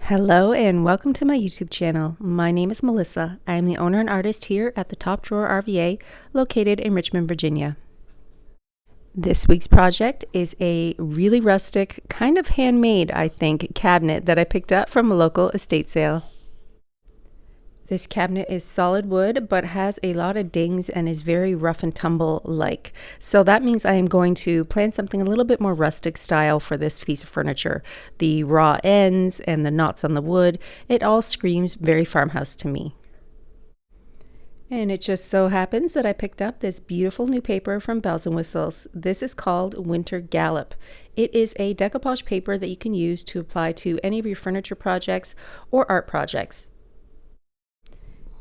Hello and welcome to my YouTube channel. My name is Melissa. I am the owner and artist here at the Top Drawer RVA located in Richmond, Virginia. This week's project is a really rustic, kind of handmade, I think, cabinet that I picked up from a local estate sale. This cabinet is solid wood, but has a lot of dings and is very rough and tumble like. So that means I am going to plan something a little bit more rustic style for this piece of furniture. The raw ends and the knots on the wood, it all screams very farmhouse to me. And it just so happens that I picked up this beautiful new paper from Bells & Whistles. This is called Winter Gallop. It is a decoupage paper that you can use to apply to any of your furniture projects or art projects.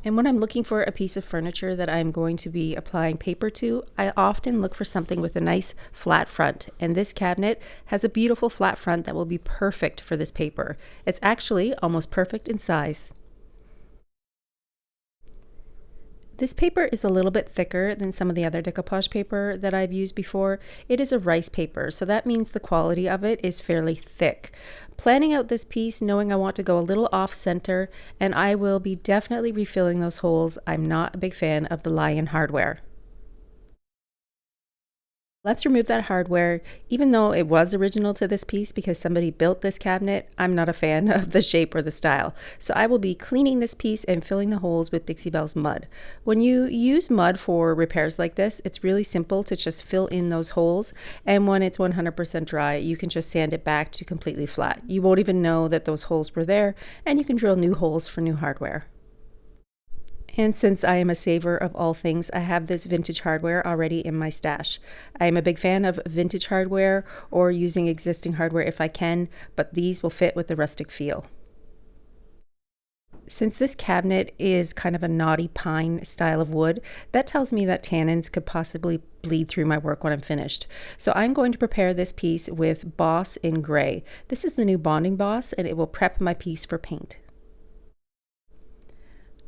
And when I'm looking for a piece of furniture that I'm going to be applying paper to, I often look for something with a nice flat front. And this cabinet has a beautiful flat front that will be perfect for this paper. It's actually almost perfect in size. This paper is a little bit thicker than some of the other decoupage paper that I've used before. It is a rice paper, so that means the quality of it is fairly thick. Planning out this piece, knowing I want to go a little off center, and I will be definitely refilling those holes. I'm not a big fan of the lie-in hardware. Let's remove that hardware. Even though it was original to this piece because somebody built this cabinet, I'm not a fan of the shape or the style. So I will be cleaning this piece and filling the holes with Dixie Belle's mud. When you use mud for repairs like this, it's really simple to just fill in those holes. And when it's 100% dry, you can just sand it back to completely flat. You won't even know that those holes were there, and you can drill new holes for new hardware. And since I am a saver of all things, I have this vintage hardware already in my stash. I am a big fan of vintage hardware or using existing hardware if I can, but these will fit with the rustic feel. Since this cabinet is kind of a knotty pine style of wood, that tells me that tannins could possibly bleed through my work when I'm finished. So I'm going to prepare this piece with Boss in gray. This is the new bonding Boss, and it will prep my piece for paint.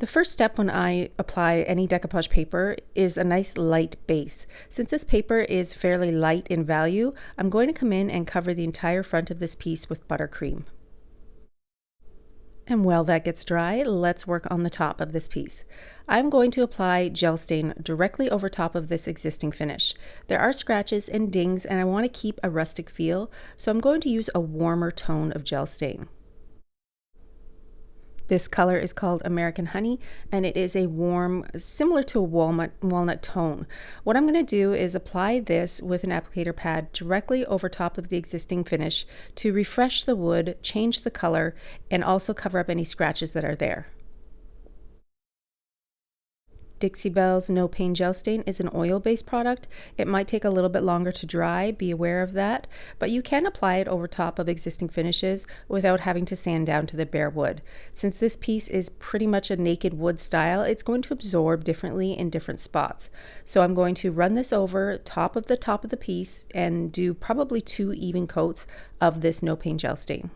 The first step when I apply any decoupage paper is a nice light base. Since this paper is fairly light in value, I'm going to come in and cover the entire front of this piece with buttercream. And while that gets dry, let's work on the top of this piece. I'm going to apply gel stain directly over top of this existing finish. There are scratches and dings, and I want to keep a rustic feel, so I'm going to use a warmer tone of gel stain. This color is called American Honey, and it is a warm, similar to a walnut tone. What I'm going to do is apply this with an applicator pad directly over top of the existing finish to refresh the wood, change the color, and also cover up any scratches that are there. Dixie Belle's No Pain Gel Stain is an oil-based product. It might take a little bit longer to dry, be aware of that, but you can apply it over top of existing finishes without having to sand down to the bare wood. Since this piece is pretty much a naked wood style, it's going to absorb differently in different spots. So I'm going to run this over top of the piece and do probably 2 even coats of this No Pain Gel Stain.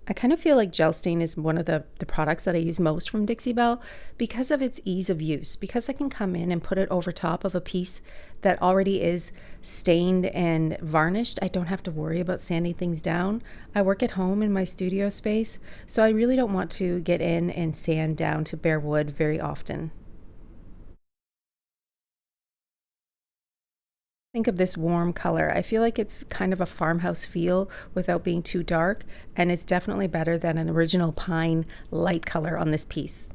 I kind of feel like gel stain is one of the products that I use most from Dixie Belle because of its ease of use, because I can come in and put it over top of a piece that already is stained and varnished. I don't have to worry about sanding things down. I work at home in my studio space, so I really don't want to get in and sand down to bare wood very often. Think of this warm color. I feel like it's kind of a farmhouse feel without being too dark, and it's definitely better than an original pine light color on this piece.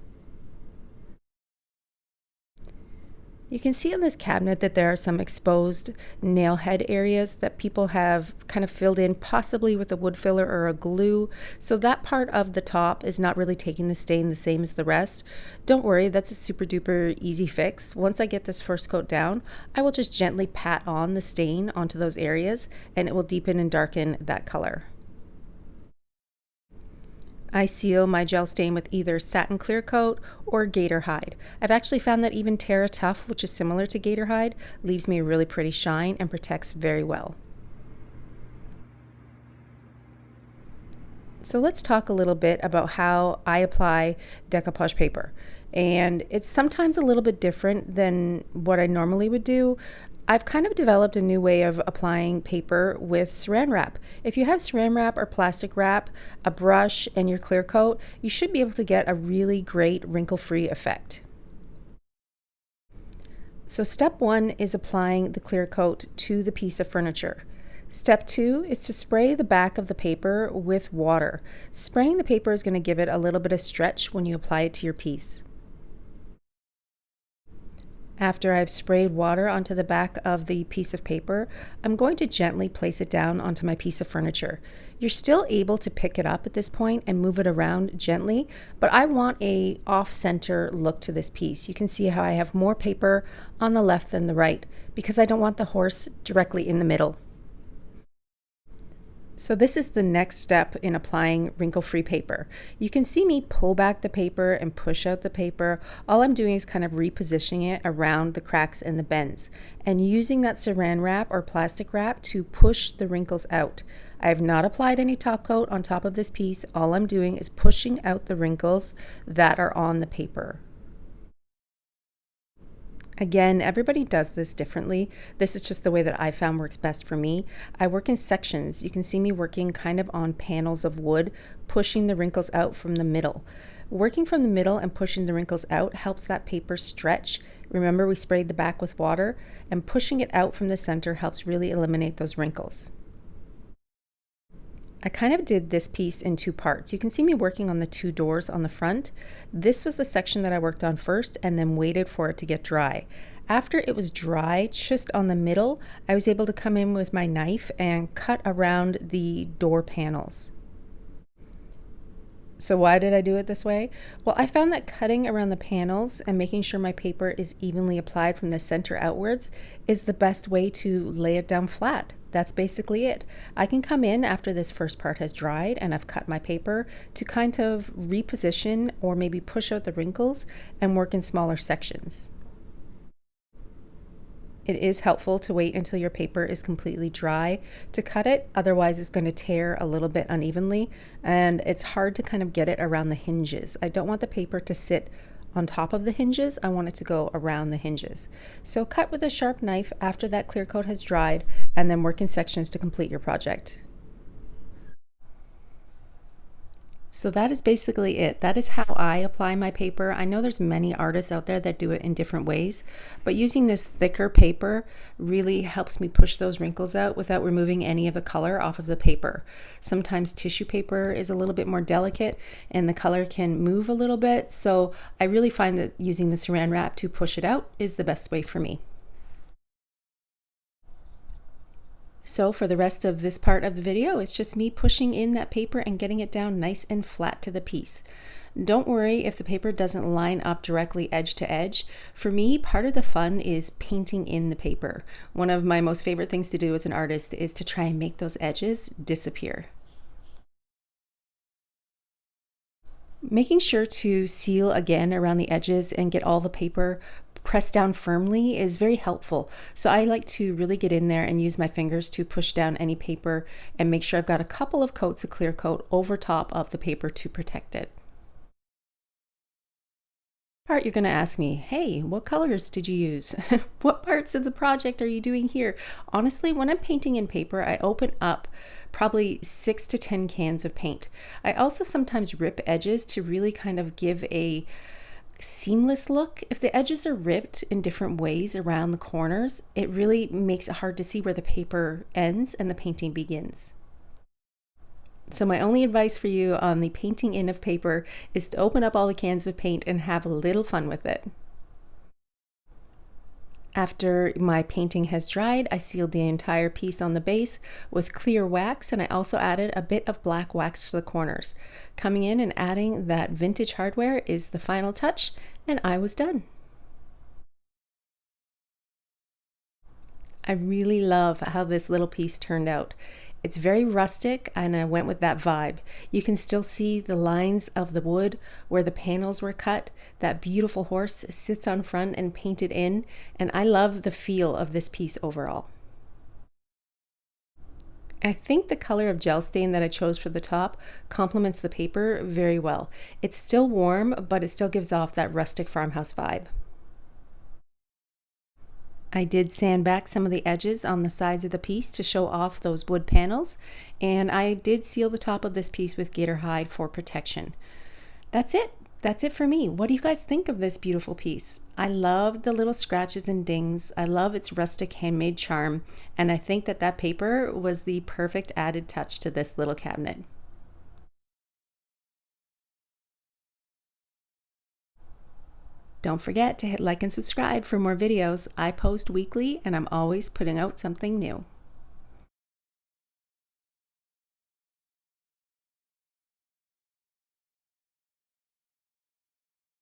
You can see on this cabinet that there are some exposed nail head areas that people have kind of filled in, possibly with a wood filler or a glue. So that part of the top is not really taking the stain the same as the rest. Don't worry, that's a super duper easy fix. Once I get this first coat down, I will just gently pat on the stain onto those areas, and it will deepen and darken that color. I seal my gel stain with either Satin clear coat or Gator Hide. I've actually found that even Terra Tough, which is similar to Gator Hide, leaves me a really pretty shine and protects very well. So let's talk a little bit about how I apply decoupage paper. And it's sometimes a little bit different than what I normally would do. I've kind of developed a new way of applying paper with saran wrap. If you have saran wrap or plastic wrap, a brush, and your clear coat, you should be able to get a really great wrinkle-free effect. So step 1 is applying the clear coat to the piece of furniture. Step 2 is to spray the back of the paper with water. Spraying the paper is going to give it a little bit of stretch when you apply it to your piece. After I've sprayed water onto the back of the piece of paper, I'm going to gently place it down onto my piece of furniture. You're still able to pick it up at this point and move it around gently, but I want a off-center look to this piece. You can see how I have more paper on the left than the right because I don't want the horse directly in the middle. So this is the next step in applying wrinkle-free paper. You can see me pull back the paper and push out the paper. All I'm doing is kind of repositioning it around the cracks and the bends and using that saran wrap or plastic wrap to push the wrinkles out. I have not applied any top coat on top of this piece. All I'm doing is pushing out the wrinkles that are on the paper. Again, everybody does this differently. This is just the way that I found works best for me. I work in sections. You can see me working kind of on panels of wood, pushing the wrinkles out from the middle. Working from the middle and pushing the wrinkles out helps that paper stretch. Remember, we sprayed the back with water, and pushing it out from the center helps really eliminate those wrinkles. I kind of did this piece in 2 parts. You can see me working on the 2 doors on the front. This was the section that I worked on first and then waited for it to get dry. After it was dry, just on the middle, I was able to come in with my knife and cut around the door panels. So why did I do it this way? Well, I found that cutting around the panels and making sure my paper is evenly applied from the center outwards is the best way to lay it down flat. That's basically it. I can come in after this first part has dried and I've cut my paper to kind of reposition or maybe push out the wrinkles and work in smaller sections. It is helpful to wait until your paper is completely dry to cut it, otherwise it's going to tear a little bit unevenly and it's hard to kind of get it around the hinges. I don't want the paper to sit on top of the hinges, I want it to go around the hinges. So cut with a sharp knife after that clear coat has dried and then work in sections to complete your project. So that is basically it. That is how I apply my paper. I know there's many artists out there that do it in different ways, but using this thicker paper really helps me push those wrinkles out without removing any of the color off of the paper. Sometimes tissue paper is a little bit more delicate and the color can move a little bit, so I really find that using the saran wrap to push it out is the best way for me. So for the rest of this part of the video, it's just me pushing in that paper and getting it down nice and flat to the piece. Don't worry if the paper doesn't line up directly edge to edge. For me, part of the fun is painting in the paper. One of my most favorite things to do as an artist is to try and make those edges disappear. Making sure to seal again around the edges and get all the paper pressed down firmly is very helpful. So I like to really get in there and use my fingers to push down any paper and make sure I've got a couple of coats of clear coat over top of the paper to protect it. Part you're going to ask me, hey, what colors did you use? What parts of the project are you doing here? Honestly, when I'm painting in paper, I open up probably 6 to 10 cans of paint. I also sometimes rip edges to really kind of give a seamless look. If the edges are ripped in different ways around the corners, it really makes it hard to see where the paper ends and the painting begins. So my only advice for you on the painting in of paper is to open up all the cans of paint and have a little fun with it. After my painting has dried, I sealed the entire piece on the base with clear wax, and I also added a bit of black wax to the corners. Coming in and adding that vintage hardware is the final touch, and I was done. I really love how this little piece turned out. It's very rustic and I went with that vibe. You can still see the lines of the wood where the panels were cut. That beautiful horse sits on front and painted in, and I love the feel of this piece overall. I think the color of gel stain that I chose for the top complements the paper very well. It's still warm, but it still gives off that rustic farmhouse vibe. I did sand back some of the edges on the sides of the piece to show off those wood panels, and I did seal the top of this piece with Gator Hide for protection. That's it. That's it for me. What do you guys think of this beautiful piece? I love the little scratches and dings. I love its rustic handmade charm, and I think that that paper was the perfect added touch to this little cabinet. Don't forget to hit like and subscribe for more videos. I post weekly and I'm always putting out something new.